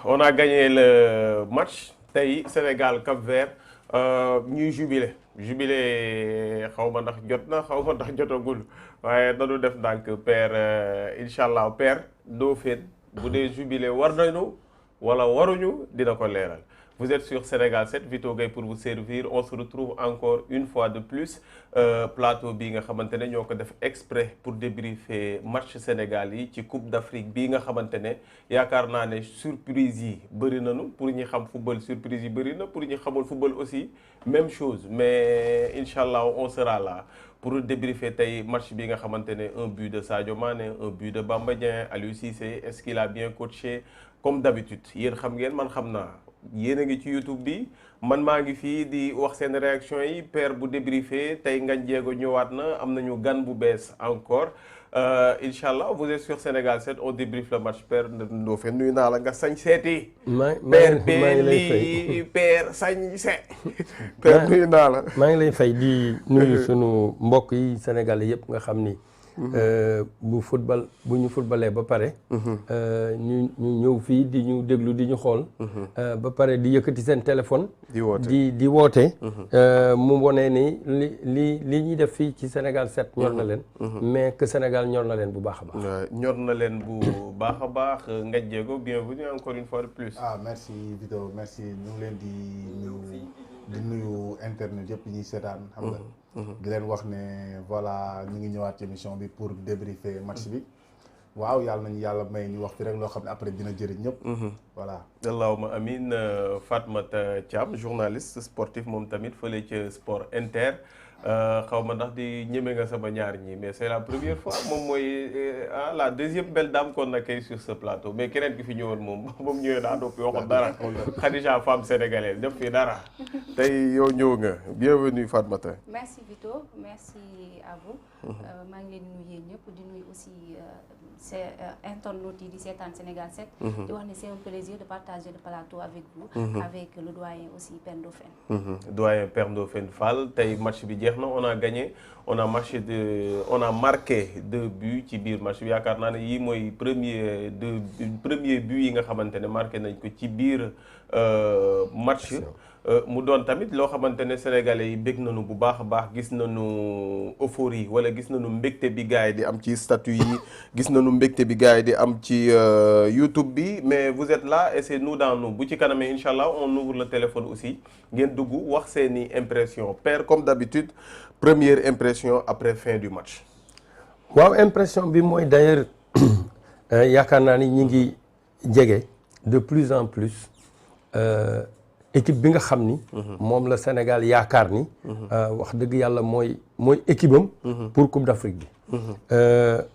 on a gagné le match tey Sénégal Cap-Vert ñuy jubilé xaw ma ndax jot na xaw ma ndax jotagul waaye dañu def ndànk père incha allah père Ndofène bu dee jubilé war nañu wala waruñu dina ko leeral. Vous êtes sur Sénégal 7 Vito Gueye pour vous servir on se retrouve encore une fois de plus plateau bii nga xamante ne ñoo ko def exprès pour débriefer match Sénégal yi ci Coupe d'Afrique bii nga xamante ne yaakaar naa ne surprise yi bëri nañu pour ñi xam football surprise yi bëri na pour ñi xamul football aussi même chose mais incha allah on sera là pour débriefer tey match bi nga xamante ne un but de Sadio Mané un but de Bamba Dieng Aliou Cissé est-ce qu'il a bien coaché comme d'habitude yéen xam ngeen man xam naa. yéen a ngi ci YouTube bi man maa ngi fii di wax seen réaction yi père bu débriefé tey Ngagne Diego ñëwaat na am nañu gan bu bees encore incha allah vous êtes sur Sénégal 7 on débriefe le match père Ndofène nuyu naa la nga sañ seeti. père Béli père sañ se. père nuyu naa la. maa ngi lay fay di nuyu sunu mbokk yi Sénégalais yëpp nga xam ni. bu ñu footballee ba pare. ñu ñëw fii di ñu déglu di ñu xool. ba pare di yëkkati seen téléphone. di woote. mu wone ni li ñuy def fii ci Sénégal 7 ñor na leen. mais que Sénégal ñor na leen bu baax a baax. ñor na leen bu baax a baax Ngagne Diego bienvenue encore une fois de plus. Merci Vito merci ñu ngi leen di nuyu internet yëpp ñuy seetaan xam nga. di leen wax ne voilà ñu ngi ñëwaat ci émission bi pour débriefer match bi waaw yàlla may ñu wax fi rek loo xam ne après dina jëriñ ñëpp. voilà. allahumma amin Fatmata Thiam journaliste sportif moom tamit fële ca Sport Inter xaw ma ndax di ñeme nga sama ñaar ñi mais c'est la première fois moom mooy la deuxième belle dame qu'on accueille sur ce plateau mais keneen ki fi ñëwoon moom ñëwee daa doppi waxoon dara Khadija femme sénégalaise def fi dara tey yow ñëw nga bienvenue Fatmata. merci Vito merci à vous. maa ngi leen di nuyu yéen ñëpp di nuyu aussi c'est internautes yi di seetaan Sénégal 7. di wax ne c'est un plaisir de partager le plateau avec vous. avec le doyen aussi Père Ndofène. doyen Père Ndofène Fall tey match bi jeex na on a gagné on a marqué 2 buts ci biir match bi yaakaar naa ne yii mooy premier but yi nga xamante ne marqué nañ ko ci biir match. mu doon tamit loo xamante ne sénégalais yi bég nañu bu baax a baax gis nañu euphorie wala gis nañu mbégte bi gars yi di am ci statut yi gis nañu mbégte bi gars yi di am ci YouTube bi mais vous êtes là et c'est nous dans nous bu ci kanamee incha allah on ouvre le téléphone aussi ngeen dugg wax seeni impression père comme d'habitude première impression après fin du match. waaw impression bi mooy d'ailleurs yaakaar naa ni ñi ngi jege de plus en plus. équipe bi nga xam ni moom la Sénégal yaakaar ni wax dëgg yàlla mooy équipe am pour Coupe d'Afrique bi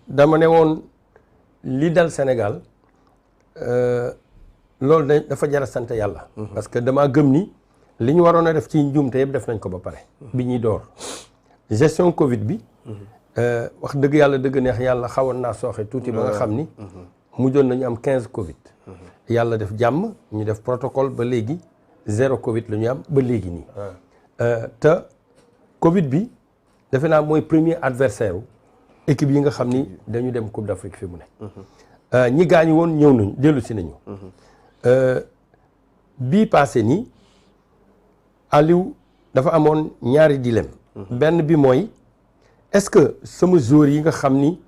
dama ne woon li dal Sénégal loolu dafa jar a sant yàlla parce que dama gëm ni li ñu waroon a def ci njuumte yëpp def nañ ko ba pare bi ñuy door gestion Covid bi wax dëgg yàlla dëgg neex yàlla xawoon naa sooxe tuuti ba nga xam ni mujjoon nañu am 15 Covid yàlla def jàmm ñu def protocole ba léegi 0 Covid la ñu am ba léegi nii. te Covid bi defe naa mooy premier adversaire équipe yi nga xam ni dañu dem Coupe d'Afrique fi mu ne. ñi gaañu woon ñëw nañu dellu si nañu. bii passé nii Aliou dafa amoon ñaari dilemme. benn bi mooy est-ce que sama joueur yi nga xam ni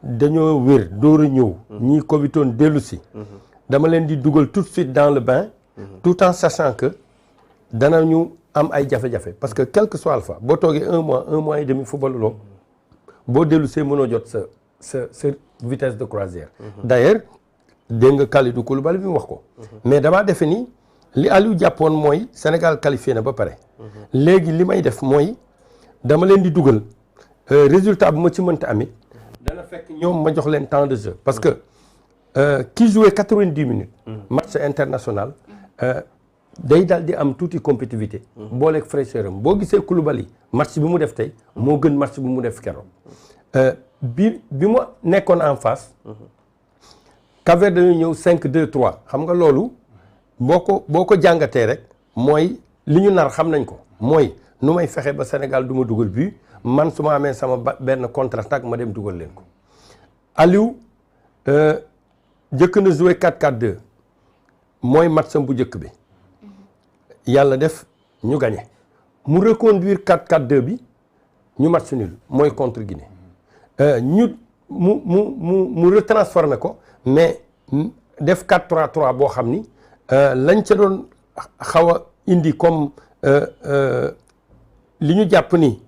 dañoo wér door a ñëw. ñii Covitoon dellu si. dama leen di dugal tout de suite dans le bain. tout en sachant que danañu am ay jafe-jafe parce que quel que soit alpha boo toogee un mois et demi football loo boo dellu see mënoo jot sa vitesse de croisière. D'ailleurs dégg nga Kalidou Koulibaly bi mu wax ko. mais damaa defe ni li Aliou jàppoon mooy Sénégal qualifié na ba pare. léegi li may def mooy dama leen di dugal résultat bu ma ci mënta amit dana fekk ñoom ma jox leen temps de jeu parce que ki joué 90 minutes. match international. day daal di am tuuti compétitivité. booleeg fraîcheur am boo gisee Koulibaly match bi mu def tey. moo gën match bi mu def keroog. bi ma nekkoon en face. Cap-Vert dañuy ñëw 5-2-3 xam nga loolu boo ko jàngatee rek mooy li ñu nar xam nañ ko mooy nu may fexe ba Sénégal du ma dugal but man su ma amee sama benn contre-attaque ma dem dugal leen ko. Aliou jëkk na joué 4-4-2 mooy matcham bu njëkk bi yàlla def ñu gagné mu reconduire 4-4-2 bi ñu match nul mooy contre Guinée ñu mu retransformé ko mais def 4-3-3 boo xam ni lañ ca doon xaw a indi comme li ñu jàpp ni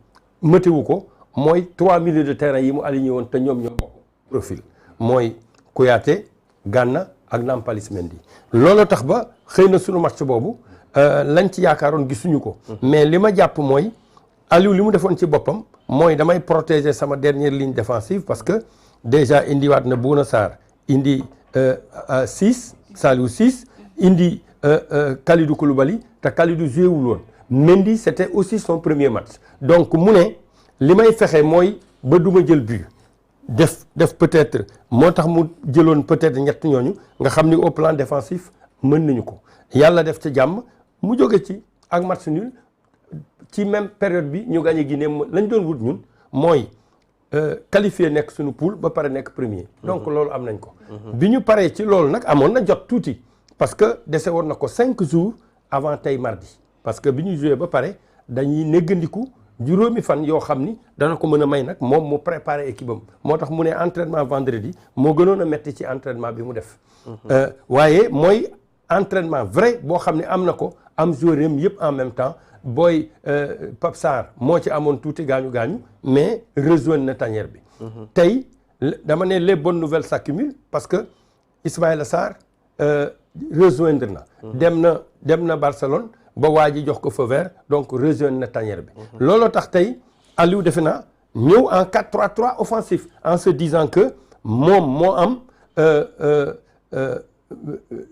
mëtewu ko mooy 3 milieux de terrain yi mu aligné woon te ñoom ñoo bokk profil mooy Kouyaté Gana ak Nampalys Mendy loolu tax ba xëy na sunu match boobu lañ ci yaakaaroon gisuñu ko mais li ma jàpp mooy Aliou li mu defoon ci boppam mooy damay protéger sama dernière ligne défensive parce que déjà indiwaat na Bouna Sarr indi 6 Saliou 6 indi Kalidou Koulibaly te Kalidou joué wul woon Mendy c'était aussi son premier match donc mu ne li may fexe mooy ba duma jël but def peut-être moo tax mu jëloon peut-être ñett ñooñu nga xam ni au plan défensif mën nañu ko yàlla def ca jàmm mu jóge ci ak match nul ci même période bi ñu gagné Guinée lañ doon wut ñun mooy qualifié nekk suñu poule ba pare nekk premier donc loolu am nañ ko bi ñu paree ci loolu nag amoon na jot tuuti parce que dese woon na ko 5 jours avant tey mardi parce que bi ñu joué ba pare dañuy néggandiku juróomi fan yoo xam ni dana ko mën a may nag moom mu préparer équipe am moo tax mu ne entraînement vendredi moo gënoon a metti ci entraînement bi mu def waaye mooy entraînement vrai boo xam ne am na ko am joueur yam yëpp en même temps booy Pape Sarr moo ci amoon tuuti gaañu mais rejoindre na tanière bi tey dama ne les bonnes nouvelles s'accumulent parce que Ismaïla Sarr rejoindre na dem na Barcelone ba waa ji jox ko feu vert donc rejoindre na tanière bi looloo tax tey Aliou defe naa ñëw en 4-3-3 offensif en se disant que moom moo am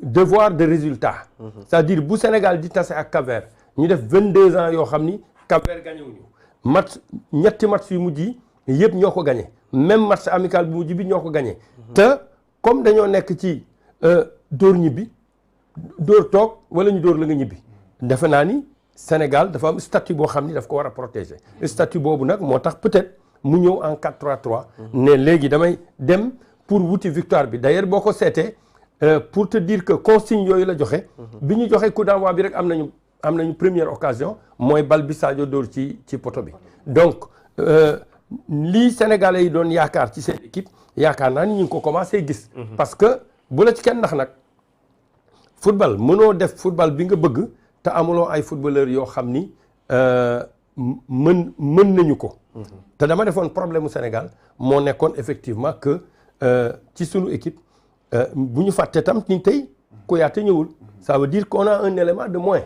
devoir de résultat c'est-à-dire bu Sénégal di tase ak Cap-Vert ñu def 22 ans yoo xam ni Cap-Vert gagné wuñu ñetti match yu mujj yi yëpp ñoo ko gagné même match amical bu mujj bi ñoo ko gagné te comme dañoo nekk ci dóor ñibbi dóor toog wala ñu dóor la nga ñibbi defe naa ni Sénégal dafa am statut boo xam ni daf ko war a protéger statut boobu nag moo tax peut-être mu ñëw en 4-3-3 ne léegi damay dem pour wuti victoire bi d'ailleurs boo ko seetee pour te dire que consigne yooyu la joxe bi ñu joxe coup d'envoi bi rek am nañu première occasion mooy bal bi Sadio dóor ci poto bi donc lii Sénégalais yi doon yaakaar ci seen équipe yaakaar naa ni ñu ngi ko commencé gis parce que bu la ci kenn ndax nag football mënoo def football bi nga bëgg te amuloo ay footballeurs yoo xam ni mën nañu ko te dama defoon problème mu Sénégal moo nekkoon effectivement que ci sunu équipe bu ñu fàtte tam ni tey Kouyaté ñëwul ça veut dire qu'on a un élément de moins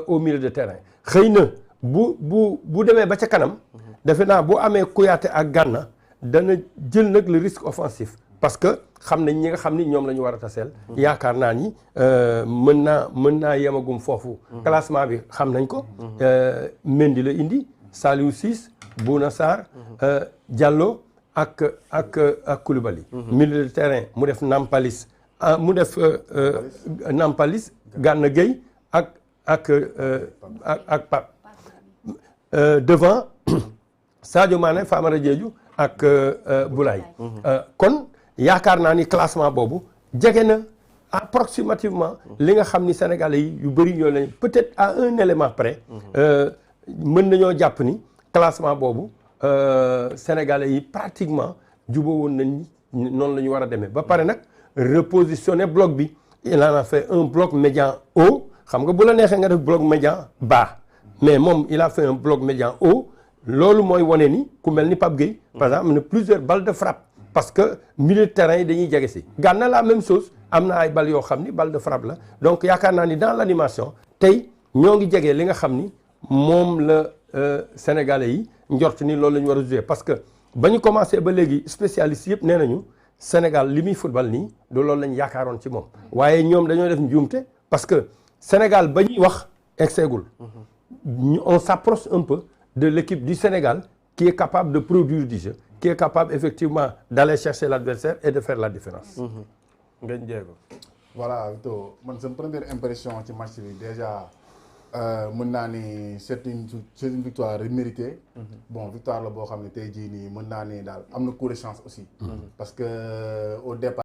au milieu de terrain xëy na bu demee ba ca kanam defe naa bu amee Kouyaté ak Gana dana jël nag le risque offensif parce que xam nañ ñi nga xam ni ñoom la ñu war a taseel yaakaar naa ni mën naa yemagum foofu classement bi xam nañ ko Mendy la indi Saliou Ciss Bouna Sarr Diallo ak Koulibaly milieu de terrain mu def Nampalys Nampalys Gana Gueye ak Pape devant Sadio Mané Famara Diédhiou ak Boulaye kon yaakaar naa ni classement boobu jege na approximativement li nga xam ni Sénégalais yi yu bëri ñoo lañ peut-être à un élément près mën nañoo jàpp ni classement boobu Sénégalais yi pratiquement jubóo woon nañ ni noonu la ñu war a demee ba pare nag repositionner bloc bi il en a fait un bloc médian haut xam nga bu la neexee nga def bloc médian bas mais moom il a fait un bloc médian haut loolu mooy wane ni ku mel ni Pape Gueye par exemple am na plusieurs balles de frappe parce que milieu de terrain yi dañuy jege si Gana la même chose am na ay balles yoo xam ni balle de frappe la donc yaakaar naa ni dans l'animation tey ñoo ngi jege li nga xam ni moom la Sénégalais yi njort ni loolu la ñu war a jouer parce que ba ñu commencé ba léegi spécialistes yëpp nee nañu Sénégal li muy football nii du loolu lañ yaakaaroon ci moom waaye ñoom dañoo def njuumte parce que Sénégal ba ñuy wax egseegul on s'approche un peu de l'équipe du Sénégal qui est capable de produire du jeu qui est capable effectivement d'aller chercher l'adversaire et de faire la différence. Ngagne Diego. Voilà Vito man sama première impression ci match bi déjà mën naa ni c'est une victoire méritée. Bon victoire la boo xam ne tey jii nii mën naa ni daal am na coup de chance aussi. Parce que au départ.